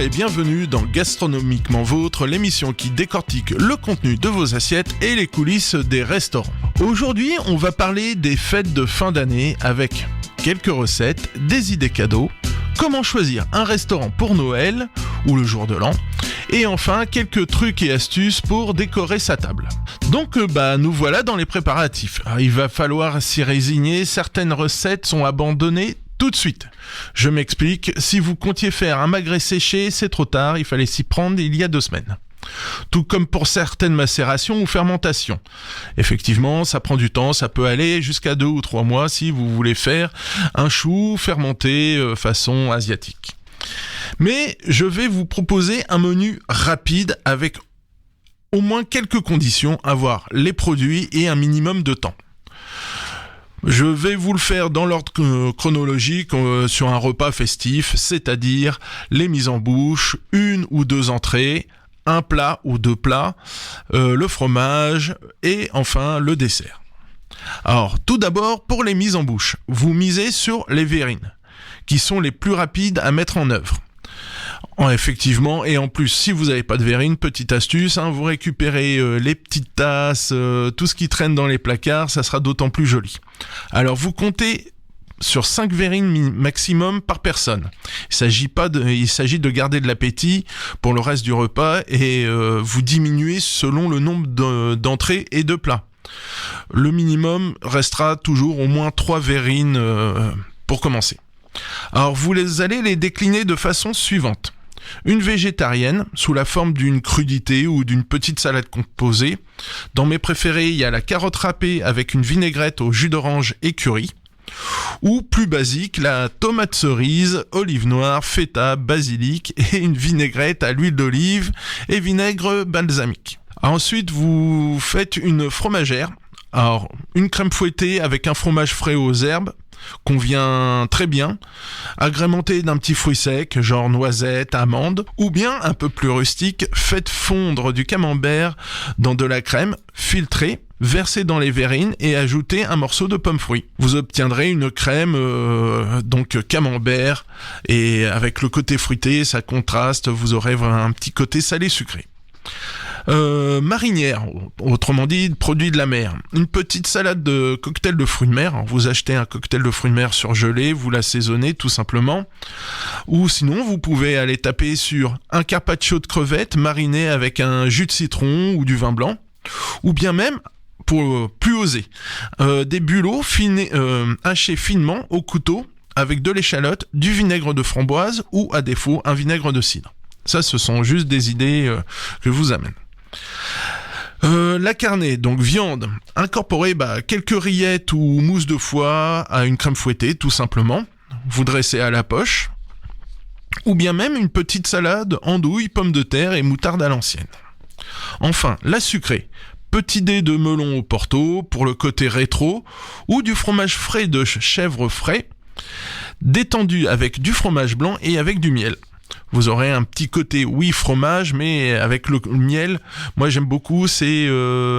et bienvenue dans Gastronomiquement Vôtre, l'émission qui décortique le contenu de vos assiettes et les coulisses des restaurants. Aujourd'hui, on va parler des fêtes de fin d'année avec quelques recettes, des idées cadeaux, comment choisir un restaurant pour Noël ou le jour de l'an, et enfin quelques trucs et astuces pour décorer sa table. Donc nous voilà dans les préparatifs. Alors, il va falloir s'y résigner, certaines recettes sont abandonnées tout de suite. Je m'explique, si vous comptiez faire un magret séché, c'est trop tard, il fallait s'y prendre il y a 2 semaines. Tout comme pour certaines macérations ou fermentations. Effectivement, ça prend du temps, ça peut aller jusqu'à 2 ou 3 mois si vous voulez faire un chou fermenté façon asiatique. Mais je vais vous proposer un menu rapide avec au moins quelques conditions, avoir les produits et un minimum de temps. Je vais vous le faire dans l'ordre chronologique sur un repas festif, c'est-à-dire les mises en bouche, 1 ou 2 entrées, un plat ou 2 plats, le fromage et enfin le dessert. Alors tout d'abord pour les mises en bouche, vous misez sur les verrines, qui sont les plus rapides à mettre en œuvre. Effectivement, et en plus, si vous n'avez pas de verrine, petite astuce, vous récupérez les petites tasses, tout ce qui traîne dans les placards, ça sera d'autant plus joli. Alors, vous comptez sur 5 verrines maximum par personne. Il s'agit de garder de l'appétit pour le reste du repas et vous diminuez selon le nombre d'entrées et de plats. Le minimum restera toujours au moins 3 verrines pour commencer. Alors, vous allez les décliner de façon suivante. Une végétarienne, sous la forme d'une crudité ou d'une petite salade composée. Dans mes préférés, il y a la carotte râpée avec une vinaigrette au jus d'orange et curry. Ou plus basique, la tomate cerise, olive noire, feta, basilic et une vinaigrette à l'huile d'olive et vinaigre balsamique. Ensuite, vous faites une fromagère. Alors, une crème fouettée avec un fromage frais aux herbes convient très bien, agrémenté d'un petit fruit sec, genre noisette, amande, ou bien un peu plus rustique, faites fondre du camembert dans de la crème, filtrée, versez dans les verrines et ajoutez un morceau de pomme fruit. Vous obtiendrez une crème donc camembert et avec le côté fruité, ça contraste, vous aurez un petit côté salé sucré. Marinière, autrement dit produit de la mer, une petite salade de cocktail de fruits de mer. Alors, vous achetez un cocktail de fruits de mer surgelé, vous l'assaisonnez tout simplement, ou sinon vous pouvez aller taper sur un carpaccio de crevettes mariné avec un jus de citron ou du vin blanc, ou bien même pour plus oser, des bulots hachés finement au couteau avec de l'échalote, du vinaigre de framboise ou à défaut un vinaigre de cidre. Ça, ce sont juste des idées que je vous amène. La carnée, donc viande, incorporez quelques rillettes ou mousse de foie à une crème fouettée, tout simplement. Vous dressez à la poche. Ou bien même une petite salade, andouille, pommes de terre et moutarde à l'ancienne. Enfin, la sucrée. Petit dé de melon au porto pour le côté rétro, ou du fromage frais de chèvre frais, détendu avec du fromage blanc et avec du miel. Vous aurez un petit côté, oui, fromage, mais avec le miel, moi j'aime beaucoup, c'est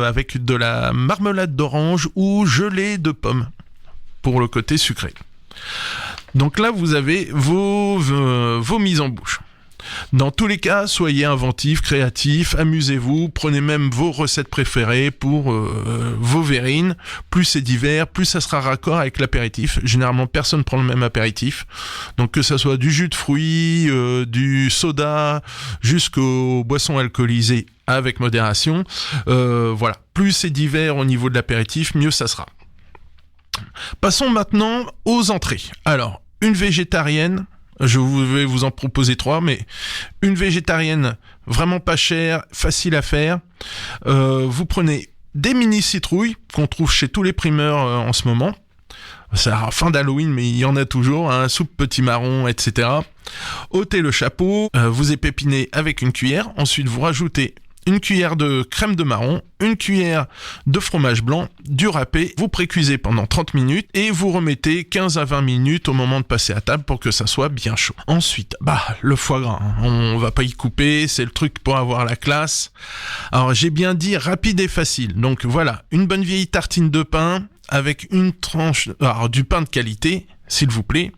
avec de la marmelade d'orange ou gelée de pommes, pour le côté sucré. Donc là, vous avez vos mises en bouche. Dans tous les cas, soyez inventifs, créatifs, amusez-vous, prenez même vos recettes préférées pour vos verrines. Plus c'est divers, plus ça sera raccord avec l'apéritif. Généralement, personne ne prend le même apéritif. Donc que ça soit du jus de fruits, du soda, jusqu'aux boissons alcoolisées avec modération. Voilà, plus c'est divers au niveau de l'apéritif, mieux ça sera. Passons maintenant aux entrées. Alors, une végétarienne. Je vais vous en proposer 3, mais une végétarienne vraiment pas chère, facile à faire. Vous prenez des mini citrouilles qu'on trouve chez tous les primeurs en ce moment. C'est à la fin d'Halloween, mais il y en a toujours, soupe petit marron, etc. Ôtez le chapeau, vous épépinez avec une cuillère. Ensuite, vous rajoutez une cuillère de crème de marron, une cuillère de fromage blanc, du râpé, vous précuisez pendant 30 minutes et vous remettez 15 à 20 minutes au moment de passer à table pour que ça soit bien chaud. Ensuite, le foie gras, on va pas y couper, c'est le truc pour avoir la classe. Alors j'ai bien dit rapide et facile, donc voilà, une bonne vieille tartine de pain avec une tranche, du pain de qualité, s'il vous plaît.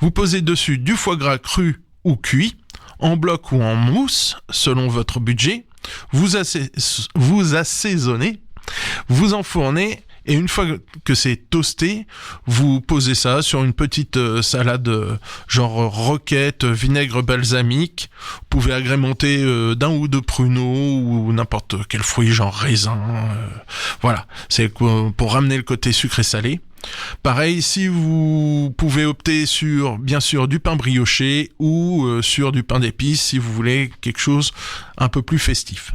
Vous posez dessus du foie gras cru ou cuit, en bloc ou en mousse, selon votre budget. Vous assaisonnez, vous enfournez, et une fois que c'est toasté, vous posez ça sur une petite salade genre roquette, vinaigre balsamique. Vous pouvez agrémenter d'un ou deux pruneaux ou n'importe quel fruit, genre raisin. Voilà, c'est pour ramener le côté sucré-salé. Pareil, si vous pouvez opter sur, bien sûr, du pain brioché ou sur du pain d'épices si vous voulez quelque chose un peu plus festif.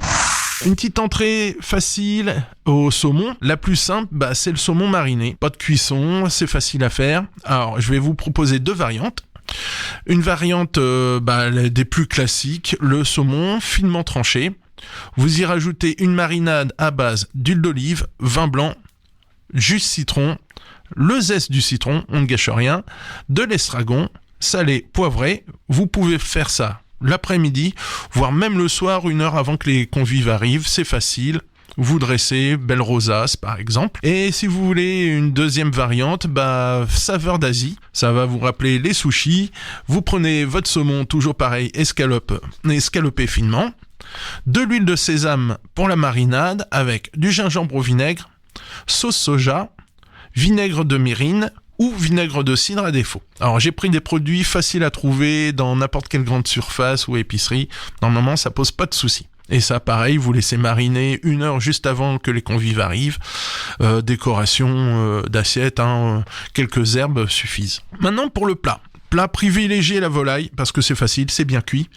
Une petite entrée facile au saumon. La plus simple, c'est le saumon mariné. Pas de cuisson, c'est facile à faire. Alors, je vais vous proposer 2 variantes. Une variante des plus classiques, le saumon finement tranché. Vous y rajoutez une marinade à base d'huile d'olive, vin blanc, jus de citron, le zeste du citron, on ne gâche rien, de l'estragon, salé, poivré. Vous pouvez faire ça l'après-midi, voire même le soir, 1 heure avant que les convives arrivent, c'est facile. Vous dressez, belle rosace par exemple. Et si vous voulez une deuxième variante, saveur d'Asie, ça va vous rappeler les sushis. Vous prenez votre saumon, toujours pareil, escalopé finement, de l'huile de sésame pour la marinade avec du gingembre au vinaigre, sauce soja, vinaigre de myrrhine ou vinaigre de cidre à défaut. Alors j'ai pris des produits faciles à trouver dans n'importe quelle grande surface ou épicerie. Normalement ça pose pas de soucis. Et ça pareil, vous laissez mariner 1 heure juste avant que les convives arrivent. Décoration d'assiette, quelques herbes suffisent. Maintenant pour le plat. Plat, privilégiez la volaille parce que c'est facile, c'est bien cuit.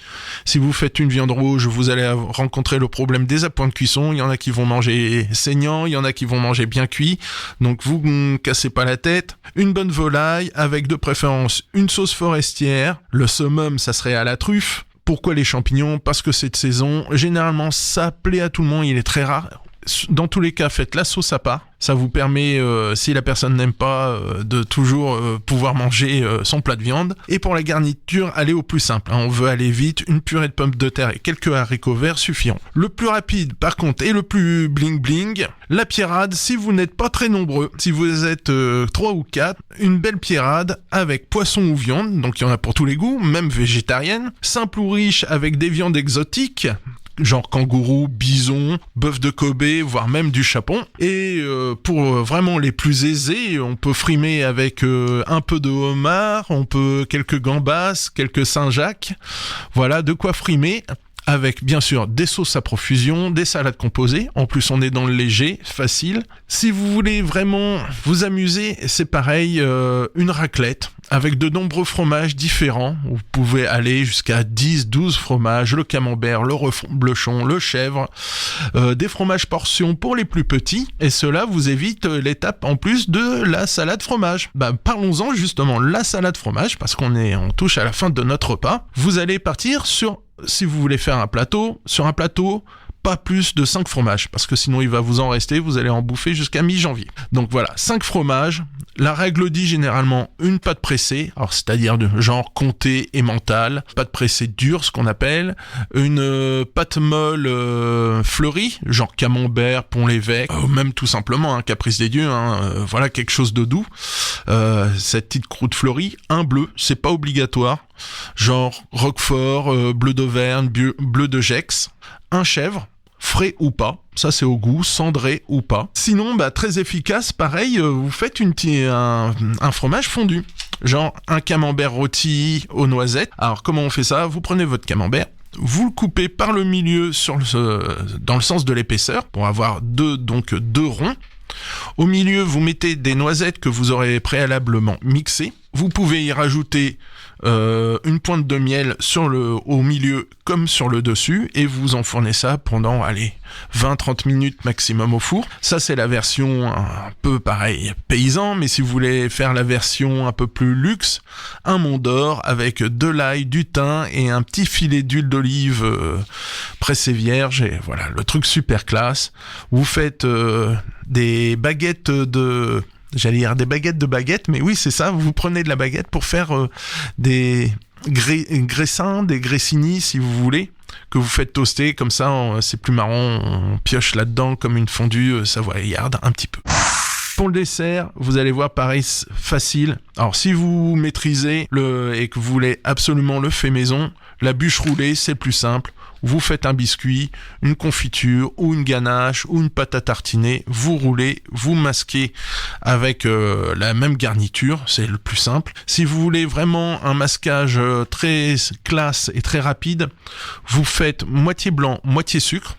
Si vous faites une viande rouge, vous allez rencontrer le problème des appoints de cuisson. Il y en a qui vont manger saignant, il y en a qui vont manger bien cuit. Donc vous ne cassez pas la tête. Une bonne volaille avec de préférence une sauce forestière. Le summum, ça serait à la truffe. Pourquoi les champignons ? Parce que c'est de saison. Généralement, ça plaît à tout le monde, il est très rare. Dans tous les cas, faites la sauce à part. Ça vous permet, si la personne n'aime pas, de toujours pouvoir manger son plat de viande. Et pour la garniture, allez au plus simple. On veut aller vite, une purée de pommes de terre et quelques haricots verts suffiront. Le plus rapide, par contre, et le plus bling-bling, la pierrade, si vous n'êtes pas très nombreux, si vous êtes 3 ou 4, une belle pierrade avec poisson ou viande, donc il y en a pour tous les goûts, même végétarienne, simple ou riche avec des viandes exotiques, genre kangourou, bison, bœuf de Kobe, voire même du chapon. Et pour vraiment les plus aisés, on peut frimer avec un peu de homard, on peut quelques gambas, quelques Saint-Jacques. Voilà, de quoi frimer. Avec bien sûr des sauces à profusion, des salades composées. En plus, on est dans le léger, facile. Si vous voulez vraiment vous amuser, c'est pareil, une raclette avec de nombreux fromages différents. Vous pouvez aller jusqu'à 10, 12 fromages, le camembert, le reblochon, le chèvre, des fromages portions pour les plus petits. Et cela vous évite l'étape en plus de la salade fromage. Parlons-en justement, la salade fromage, parce on touche à la fin de notre repas. Vous allez partir sur... Si vous voulez faire un plateau, sur un plateau, pas plus de 5 fromages, parce que sinon il va vous en rester, vous allez en bouffer jusqu'à mi-janvier. Donc voilà, 5 fromages. La règle dit généralement une pâte pressée, alors c'est-à-dire de genre comté et mental, pâte pressée dure, ce qu'on appelle, une pâte molle fleurie, genre camembert, pont-l'évêque, ou même tout simplement un caprice des dieux, voilà quelque chose de doux. Cette petite croûte fleurie, un bleu, c'est pas obligatoire, genre roquefort, bleu d'Auvergne, bleu de Gex, un chèvre, frais ou pas, ça c'est au goût, cendré ou pas. Sinon, très efficace, pareil, vous faites un fromage fondu, genre un camembert rôti aux noisettes. Alors comment on fait ça ? Vous prenez votre camembert, vous le coupez par le milieu dans le sens de l'épaisseur, pour avoir deux ronds. Au milieu, vous mettez des noisettes que vous aurez préalablement mixées. Vous pouvez y rajouter une pointe de miel au milieu comme sur le dessus et vous enfournez ça pendant 20-30 minutes maximum au four. Ça c'est la version un peu pareil paysan, mais si vous voulez faire la version un peu plus luxe, un Mont d'Or avec de l'ail, du thym et un petit filet d'huile d'olive pressée vierge, et voilà, le truc super classe. Vous faites des baguettes des baguettes, mais oui, c'est ça, vous prenez de la baguette pour faire des graissins, des gressini, si vous voulez, que vous faites toaster, comme ça, c'est plus marrant, on pioche là-dedans comme une fondue savoyarde, un petit peu. Pour le dessert, vous allez voir, pareil, facile. Alors, si vous maîtrisez et que vous voulez absolument le fait maison, la bûche roulée, c'est plus simple. Vous faites un biscuit, une confiture ou une ganache ou une pâte à tartiner, vous roulez, vous masquez avec la même garniture, c'est le plus simple. Si vous voulez vraiment un masquage très classe et très rapide, vous faites moitié blanc, moitié sucre.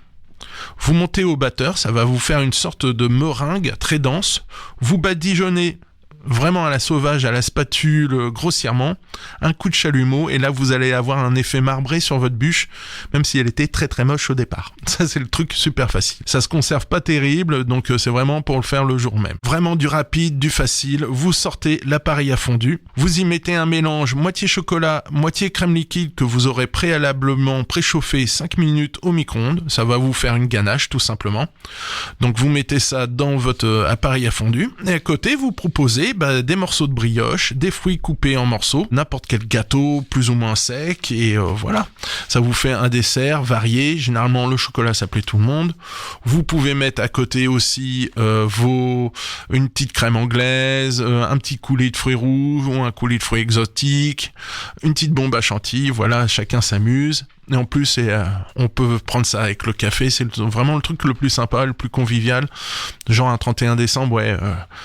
Vous montez au batteur, ça va vous faire une sorte de meringue très dense. Vous badigeonnez vraiment à la sauvage, à la spatule, grossièrement, un coup de chalumeau, et là vous allez avoir un effet marbré sur votre bûche, même si elle était très très moche au départ. Ça c'est le truc super facile. Ça se conserve pas terrible, donc c'est vraiment pour le faire le jour même. Vraiment du rapide, du facile, vous sortez l'appareil à fondu, vous y mettez un mélange moitié chocolat, moitié crème liquide que vous aurez préalablement préchauffé 5 minutes au micro-ondes, ça va vous faire une ganache tout simplement. Donc vous mettez ça dans votre appareil à fondu, et à côté vous proposez des morceaux de brioche, des fruits coupés en morceaux, n'importe quel gâteau plus ou moins sec, et voilà. Ça vous fait un dessert varié. Généralement, le chocolat, ça plaît tout le monde. Vous pouvez mettre à côté aussi une petite crème anglaise, un petit coulis de fruits rouges ou un coulis de fruits exotiques, une petite bombe à chantilly. Voilà, chacun s'amuse. Et en plus, on peut prendre ça avec le café, c'est vraiment le truc le plus sympa, le plus convivial. Genre un 31 décembre,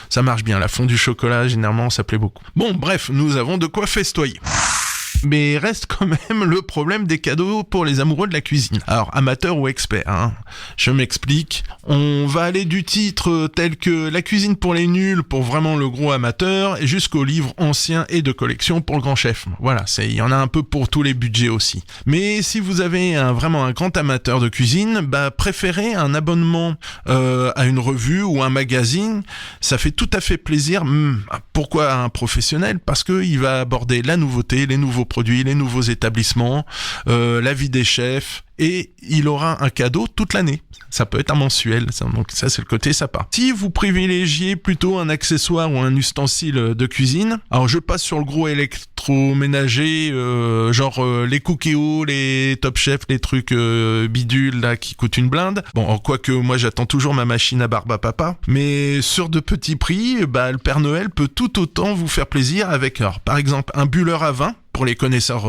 ça marche bien. La fondue chocolat, généralement, ça plaît beaucoup. Bon, bref, nous avons de quoi festoyer. Mais reste quand même le problème des cadeaux pour les amoureux de la cuisine. Alors, amateurs ou experts, hein. Je m'explique. On va aller du titre tel que La cuisine pour les nuls pour vraiment le gros amateur et jusqu'aux livres anciens et de collection pour le grand chef. Voilà, il y en a un peu pour tous les budgets aussi. Mais si vous avez vraiment un grand amateur de cuisine, préférez un abonnement à une revue ou un magazine. Ça fait tout à fait plaisir. Pourquoi un professionnel ? Parce qu'il va aborder la nouveauté, les nouveaux produits, les nouveaux établissements, la vie des chefs, et il aura un cadeau toute l'année. Ça peut être un mensuel, donc ça c'est le côté sympa. Si vous privilégiez plutôt un accessoire ou un ustensile de cuisine, alors je passe sur le gros électroménager, genre les Cookéo, les Top Chef, les trucs bidules là qui coûtent une blinde. Bon, quoique moi j'attends toujours ma machine à barbe à papa, mais sur de petits prix, le Père Noël peut tout autant vous faire plaisir avec, alors, par exemple, un bulleur à vin pour les connaisseurs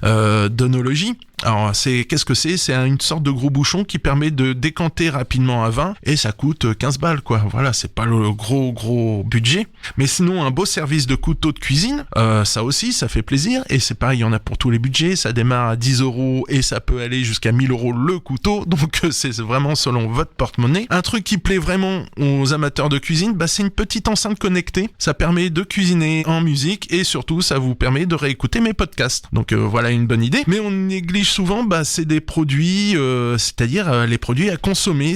d'œnologie. Alors, qu'est-ce que c'est ? C'est une sorte de gros bouchon qui permet de décanter rapidement un vin et ça coûte 15 balles, quoi. Voilà, c'est pas le gros budget. Mais sinon, un beau service de couteau de cuisine, ça aussi, ça fait plaisir. Et c'est pareil, il y en a pour tous les budgets. Ça démarre à 10 € et ça peut aller jusqu'à 1000 € le couteau. Donc, c'est vraiment selon votre porte-monnaie. Un truc qui plaît vraiment aux amateurs de cuisine, c'est une petite enceinte connectée. Ça permet de cuisiner en musique et surtout, ça vous permet de réécouter mes podcasts. Donc, voilà une bonne idée. Mais on néglige souvent, c'est des produits, c'est-à-dire les produits à consommer,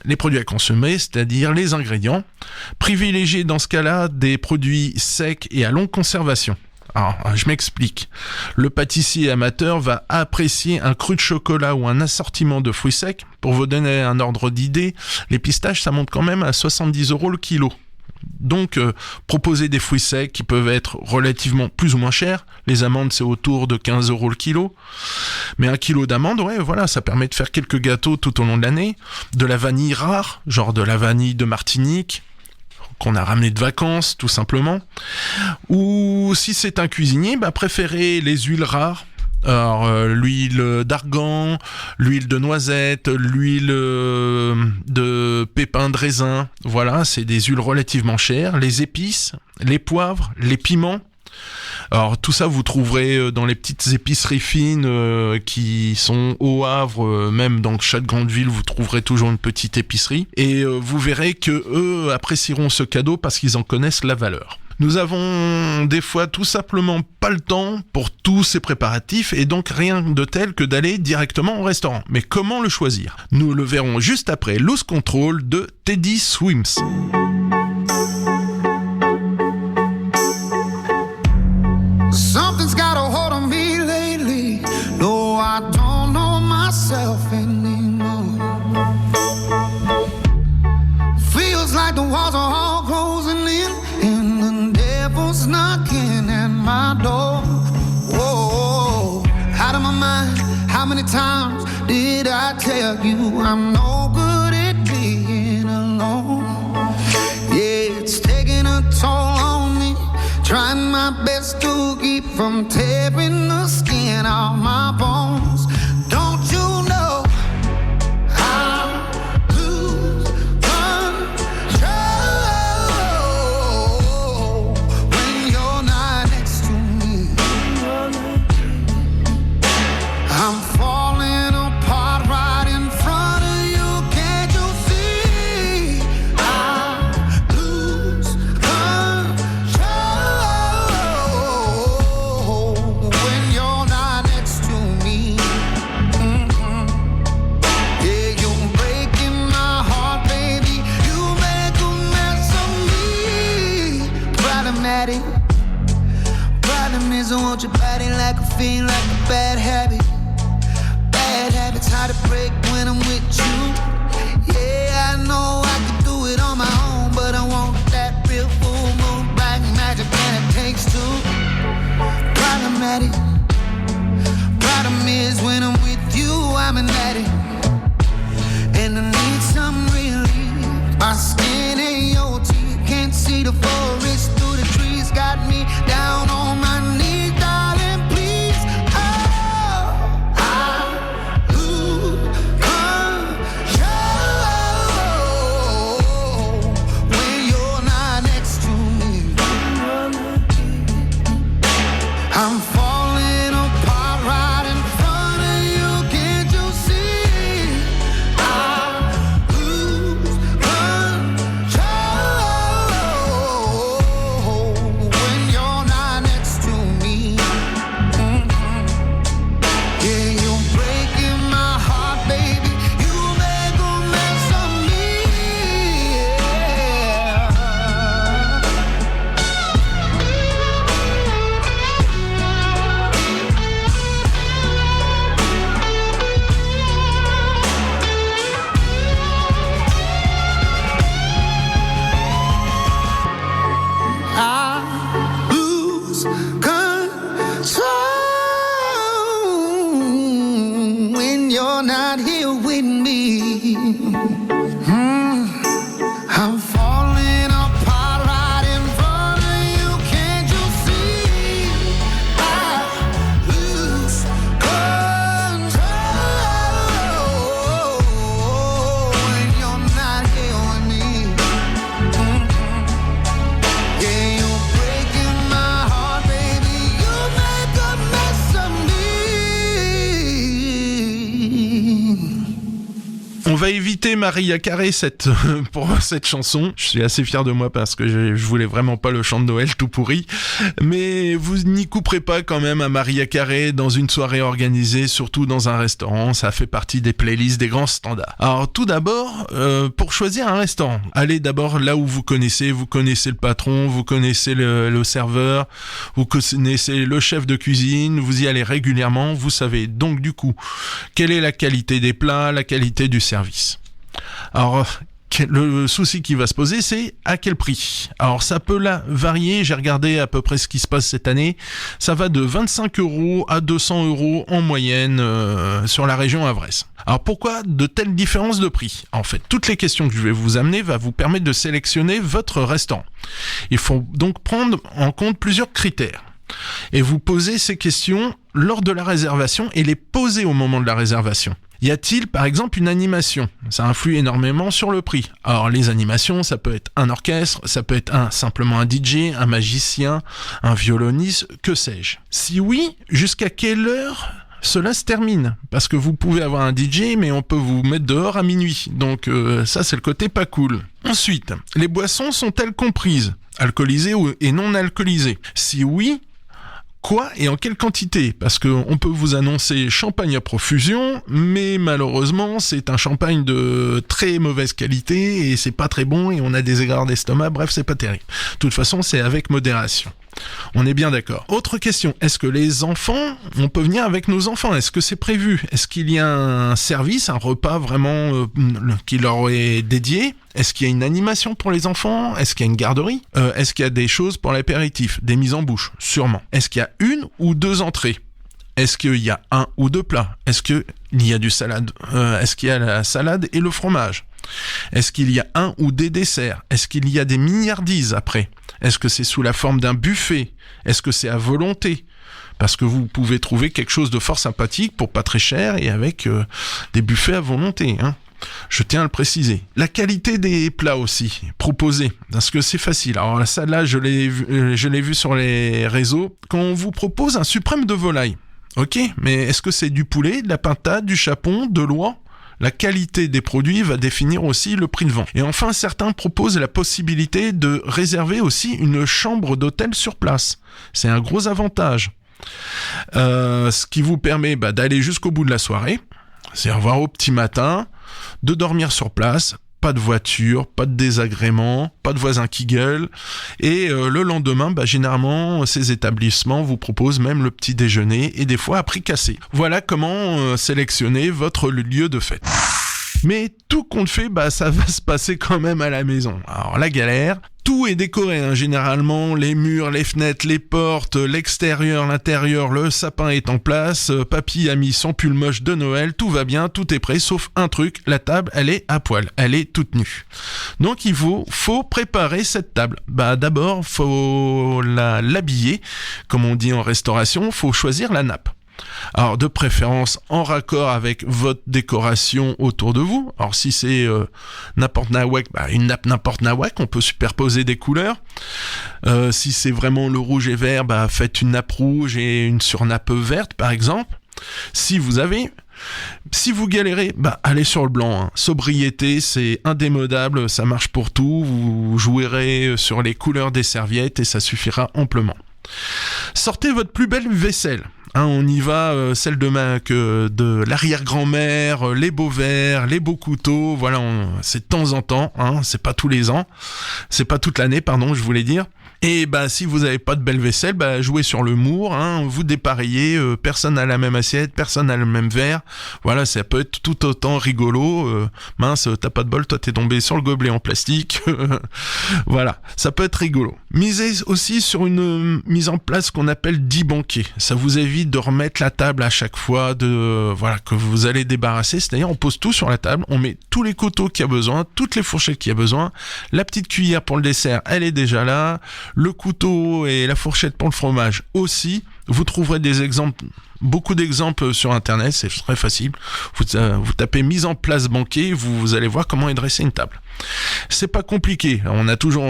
les produits à consommer, c'est-à-dire les ingrédients. Privilégiez dans ce cas-là des produits secs et à longue conservation. Alors, je m'explique. Le pâtissier amateur va apprécier un cru de chocolat ou un assortiment de fruits secs. Pour vous donner un ordre d'idée, les pistaches, ça monte quand même à 70 € le kilo. Donc, proposer des fruits secs qui peuvent être relativement plus ou moins chers. Les amandes, c'est autour de 15 € le kilo. Mais un kilo d'amandes, ça permet de faire quelques gâteaux tout au long de l'année. De la vanille rare, genre de la vanille de Martinique, qu'on a ramené de vacances, tout simplement. Ou si c'est un cuisinier, préférez les huiles rares. Alors, l'huile d'argan, l'huile de noisette, l'huile de pépins de raisin, voilà, c'est des huiles relativement chères. Les épices, les poivres, les piments. Alors tout ça vous trouverez dans les petites épiceries fines qui sont au Havre, même dans chaque grande ville vous trouverez toujours une petite épicerie et vous verrez que eux apprécieront ce cadeau parce qu'ils en connaissent la valeur. Nous avons des fois tout simplement pas le temps pour tous ces préparatifs et donc rien de tel que d'aller directement au restaurant. Mais comment le choisir ? Nous le verrons juste après Lose Control de Teddy Swims. Something's got a hold on me lately. No, I don't know myself anymore. Feels like the walls are all closing in and the devil's knocking at my door. Whoa, out of my mind. How many times did I tell you I'm no good at being alone? best to keep from tearing the skin off my bones. Don't you know I lose control when you're not next to me? I'm falling apart right in front of you. Can't you see? I lose control when you're not next to me. Yeah, you're breaking my heart, baby. You make a mess of me. Problematic. Problem is I want your body like a fiend, like a bad habit. Bad habits hard to break when I'm with you. Yeah, I know I could do it on my own, but I want that real full moon black magic, and it takes two. Problematic. Problem is when I'm with you, I'm an addict, and I need some relief. My skin ain't your teeth, can't see the forest through the trees. Got me down on my knees, darling, please. Oh, I lose control when you're not next to me. I'm falling apart right in front of you. Can't you see? I lose control when you're not next to me. Yeah, you're breaking my heart, baby. You make a mess of me. I lose control when you're not here with me. I'm falling apart right in front of you. Can't you see? I lose control when you're not here with me. Yeah, you're breaking my heart, baby. You make a mess of me. On va éviter Mariah Carey pour cette chanson. Je suis assez fier de moi parce que je voulais vraiment pas le chant de Noël tout pourri. Mais vous n'y couperez pas quand même à Mariah Carey dans une soirée organisée, surtout dans un restaurant. Ça fait partie des playlists des grands standards. Alors tout d'abord, pour choisir un restaurant, allez d'abord là où vous connaissez le patron, vous connaissez le serveur, vous connaissez le chef de cuisine, vous y allez régulièrement, vous savez donc du coup quelle est la qualité des plats, la qualité du service. Alors, le souci qui va se poser, c'est à quel prix. Alors, ça peut là varier. J'ai regardé à peu près ce qui se passe cette année. Ça va de 25 € à 200 € en moyenne sur la région Avresses. Alors, pourquoi de telles différences de prix ? En fait, toutes les questions que je vais vous amener va vous permettre de sélectionner votre restaurant. Il faut donc prendre en compte plusieurs critères. Et vous posez ces questions lors de la réservation et les poser au moment de la réservation. Y a-t-il par exemple une animation ? Ça influe énormément sur le prix. Alors les animations, ça peut être un orchestre, ça peut être simplement un DJ, un magicien, un violoniste, que sais-je. Si oui, jusqu'à quelle heure cela se termine ? Parce que vous pouvez avoir un DJ, mais on peut vous mettre dehors à minuit. Donc ça, c'est le côté pas cool. Ensuite, les boissons sont-elles comprises ? Alcoolisées et non alcoolisées ? Si oui, quoi et en quelle quantité ? Parce qu'on peut vous annoncer champagne à profusion, mais malheureusement, c'est un champagne de très mauvaise qualité et c'est pas très bon et on a des égards d'estomac, bref, c'est pas terrible. De toute façon, c'est avec modération. On est bien d'accord. Autre question, est-ce que les enfants, on peut venir avec nos enfants ? Est-ce que c'est prévu ? Est-ce qu'il y a un service, un repas vraiment qui leur est dédié ? Est-ce qu'il y a une animation pour les enfants ? Est-ce qu'il y a une garderie ? Est-ce qu'il y a des choses pour l'apéritif ? Des mises en bouche ? Sûrement. Est-ce qu'il y a une ou deux entrées ? Est-ce qu'il y a un ou deux plats ? Est-ce qu'il y a du salade ? Est-ce qu'il y a la salade et le fromage ? Est-ce qu'il y a un ou des desserts ? Est-ce qu'il y a des mignardises après ? Est-ce que c'est sous la forme d'un buffet? Est-ce que c'est à volonté? Parce que vous pouvez trouver quelque chose de fort sympathique pour pas très cher et avec des buffets à volonté, hein. Je tiens à le préciser. La qualité des plats aussi proposés, parce que c'est facile. Alors ça, là, je l'ai vu sur les réseaux. Quand on vous propose un suprême de volaille, ok, mais est-ce que c'est du poulet, de la pintade, du chapon, de l'oie? La qualité des produits va définir aussi le prix de vente. Et enfin, certains proposent la possibilité de réserver aussi une chambre d'hôtel sur place. C'est un gros avantage. Ce qui vous permet d'aller jusqu'au bout de la soirée, c'est revoir au petit matin, de dormir sur place, pas de voiture, pas de désagrément, pas de voisins qui gueulent, et le lendemain, généralement, ces établissements vous proposent même le petit déjeuner, et des fois à prix cassé. Voilà comment sélectionner votre lieu de fête. Mais tout compte fait, ça va se passer quand même à la maison. Alors la galère, tout est décoré, hein, généralement, les murs, les fenêtres, les portes, l'extérieur, l'intérieur, le sapin est en place, papy a mis son pull moche de Noël, tout va bien, tout est prêt, sauf un truc, la table, elle est à poil, elle est toute nue. Donc il faut préparer cette table. D'abord, faut l'habiller, comme on dit en restauration, faut choisir la nappe. Alors de préférence en raccord avec votre décoration autour de vous. Alors si c'est n'importe nawak, une nappe n'importe nawak, on peut superposer des couleurs. Si c'est vraiment le rouge et vert, faites une nappe rouge et une surnappe verte par exemple. Si vous galérez, allez sur le blanc, hein. Sobriété, c'est indémodable, ça marche pour tout. Vous jouerez sur les couleurs des serviettes et ça suffira amplement. Sortez votre plus belle vaisselle. Hein, on y va, celle de l'arrière-grand-mère, les beaux verres, les beaux couteaux, voilà, c'est de temps en temps, hein, c'est pas tous les ans, c'est pas toute l'année, pardon, je voulais dire. Et si vous avez pas de belle vaisselle, jouez sur le Moore, hein, vous dépareillez, personne n'a la même assiette, personne n'a le même verre. Voilà, ça peut être tout autant rigolo. Mince, t'as pas de bol, toi t'es tombé sur le gobelet en plastique. Voilà, ça peut être rigolo. Misez aussi sur une mise en place qu'on appelle 10 banquets. Ça vous évite de remettre la table à chaque fois que vous allez débarrasser. C'est-à-dire, on pose tout sur la table, on met tous les couteaux qu'il y a besoin, toutes les fourchettes qu'il y a besoin, la petite cuillère pour le dessert, elle est déjà là. Le couteau et la fourchette pour le fromage aussi. Vous trouverez beaucoup d'exemples sur internet, c'est très facile. Vous tapez mise en place banquet, vous allez voir comment est dressée une table. C'est pas compliqué. On a toujours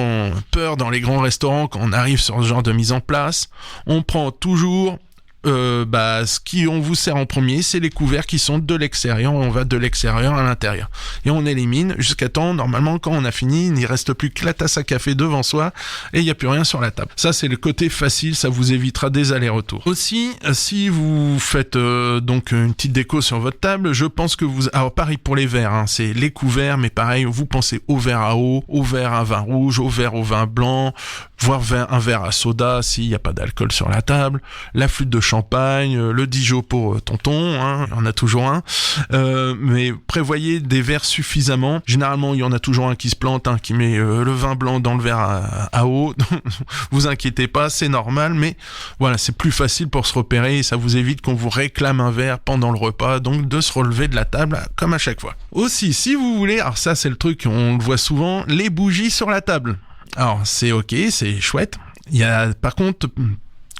peur dans les grands restaurants quand on arrive sur ce genre de mise en place. On prend toujours ce qu'on vous sert en premier, c'est les couverts qui sont de l'extérieur, on va de l'extérieur à l'intérieur. Et on élimine jusqu'à temps, normalement, quand on a fini, il n'y reste plus que la tasse à café devant soi et il n'y a plus rien sur la table. Ça, c'est le côté facile, ça vous évitera des allers-retours. Aussi, si vous faites donc une petite déco sur votre table, je pense que alors pareil pour les verres, hein, c'est les couverts, mais pareil, vous pensez au verre à eau, au verre à vin rouge, au verre au vin blanc, voire un verre à soda s'il n'y a pas d'alcool sur la table, la flûte de champagne, le Dijon pour tonton, hein, il y en a toujours un, mais prévoyez des verres suffisamment. Généralement, il y en a toujours un qui se plante, hein, qui met le vin blanc dans le verre à eau. Vous inquiétez pas, c'est normal, mais voilà, c'est plus facile pour se repérer et ça vous évite qu'on vous réclame un verre pendant le repas, donc de se relever de la table comme à chaque fois. Aussi, si vous voulez, alors ça c'est le truc, on le voit souvent, les bougies sur la table. Alors c'est ok, c'est chouette. Il y a par contre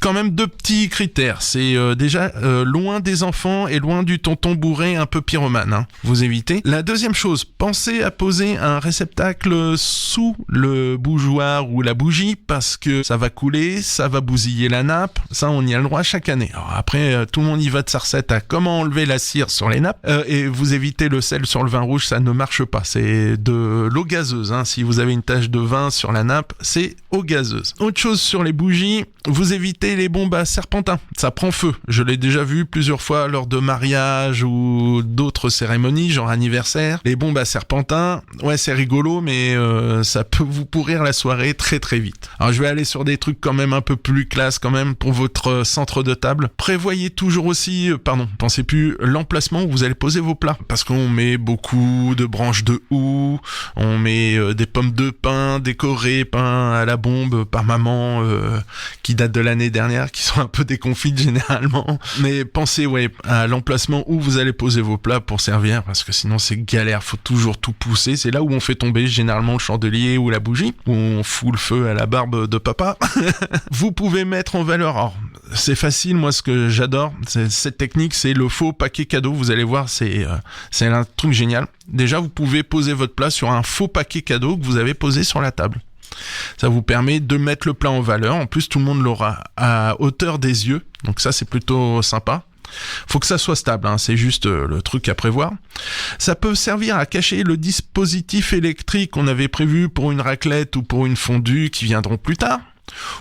quand même 2 petits critères. C'est déjà loin des enfants et loin du tonton bourré un peu pyromane. Hein. Vous évitez. La deuxième chose, pensez à poser un réceptacle sous le bougeoir ou la bougie parce que ça va couler, ça va bousiller la nappe. Ça, on y a le droit chaque année. Alors après, tout le monde y va de sa recette à comment enlever la cire sur les nappes et vous évitez le sel sur le vin rouge, ça ne marche pas. C'est de l'eau gazeuse. Hein. Si vous avez une tache de vin sur la nappe, c'est eau gazeuse. Autre chose sur les bougies, vous évitez les bombes à serpentin, ça prend feu. Je l'ai déjà vu plusieurs fois lors de mariages ou d'autres cérémonies, genre anniversaire. Les bombes à serpentin, ouais c'est rigolo, mais ça peut vous pourrir la soirée très très vite. Alors je vais aller sur des trucs quand même un peu plus classe quand même pour votre centre de table. Prévoyez toujours aussi, pensez plus l'emplacement où vous allez poser vos plats. Parce qu'on met beaucoup de branches de houx, on met des pommes de pin décorées, peint à la bombe par maman qui date de l'année dernière. dernières qui sont un peu déconfites généralement. Mais pensez à l'emplacement où vous allez poser vos plats pour servir, parce que sinon c'est galère, faut toujours tout pousser. C'est là où on fait tomber généralement le chandelier ou la bougie, où on fout le feu à la barbe de papa. Vous pouvez mettre en valeur, alors c'est facile, moi ce que j'adore, cette technique, c'est le faux paquet cadeau. Vous allez voir, c'est un truc génial. Déjà, vous pouvez poser votre plat sur un faux paquet cadeau que vous avez posé sur la table. Ça vous permet de mettre le plat en valeur. En plus, tout le monde l'aura à hauteur des yeux. Donc ça, c'est plutôt sympa. Faut que ça soit stable, c'est juste le truc à prévoir. Ça peut servir à cacher le dispositif électrique qu'on avait prévu pour une raclette ou pour une fondue qui viendront plus tard.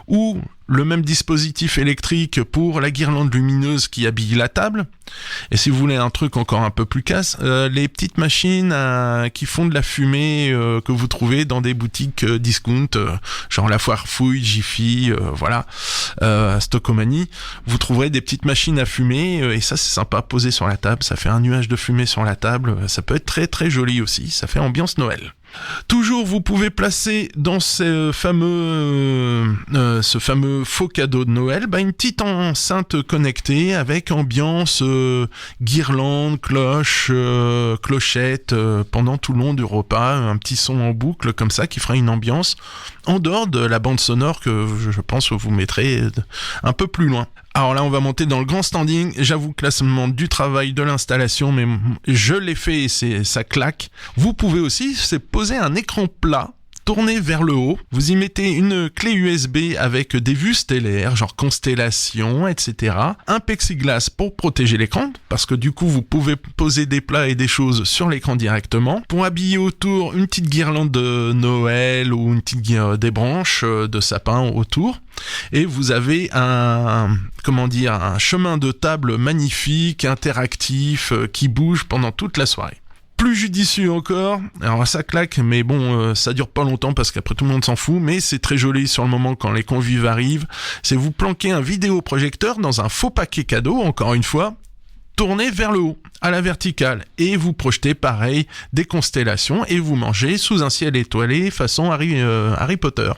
Ou le même dispositif électrique pour la guirlande lumineuse qui habille la table. Et si vous voulez un truc encore un peu plus casse, les petites machines qui font de la fumée que vous trouvez dans des boutiques discount, genre La Foire Fouille, Jiffy, Stockomanie, vous trouverez des petites machines à fumer et ça c'est sympa, posé sur la table, ça fait un nuage de fumée sur la table, ça peut être très très joli aussi, ça fait ambiance Noël. Toujours, vous pouvez placer dans ce fameux faux cadeau de Noël, une petite enceinte connectée avec ambiance guirlande, cloche, clochette pendant tout le long du repas, un petit son en boucle comme ça qui fera une ambiance en dehors de la bande sonore que je pense que vous mettrez un peu plus loin. Alors là, on va monter dans le grand standing. J'avoue que là, ça me demande du travail, de l'installation, mais je l'ai fait et ça claque. Vous pouvez aussi poser un écran plat tourné vers le haut. Vous y mettez une clé USB avec des vues stellaires, genre constellation, etc. Un plexiglas pour protéger l'écran, parce que du coup, vous pouvez poser des plats et des choses sur l'écran directement. Pour habiller autour, une petite guirlande de Noël ou une petite des branches de sapin autour. Et vous avez un chemin de table magnifique, interactif, qui bouge pendant toute la soirée. Plus judicieux encore, alors ça claque, mais bon, ça dure pas longtemps parce qu'après tout le monde s'en fout, mais c'est très joli sur le moment quand les convives arrivent, c'est vous planquer un vidéoprojecteur dans un faux paquet cadeau, encore une fois, tourné vers le haut, à la verticale, et vous projetez pareil des constellations et vous mangez sous un ciel étoilé façon Harry Potter.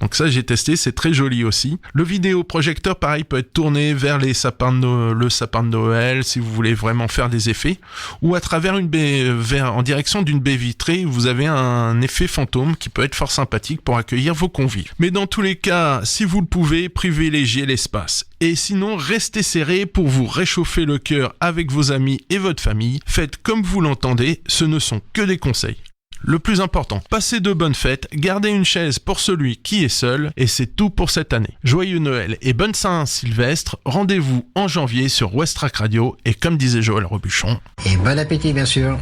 Donc ça j'ai testé, c'est très joli aussi. Le vidéoprojecteur pareil peut être tourné vers le sapin de Noël si vous voulez vraiment faire des effets, ou à travers en direction d'une baie vitrée, vous avez un effet fantôme qui peut être fort sympathique pour accueillir vos convives. Mais dans tous les cas, si vous le pouvez, privilégiez l'espace. Et sinon, restez serrés pour vous réchauffer le cœur avec vos amis et votre famille. Faites comme vous l'entendez, ce ne sont que des conseils. Le plus important, passez de bonnes fêtes, gardez une chaise pour celui qui est seul, et c'est tout pour cette année. Joyeux Noël et bonne Saint-Sylvestre, rendez-vous en janvier sur Westrack Radio, et comme disait Joël Robuchon... Et bon appétit bien sûr.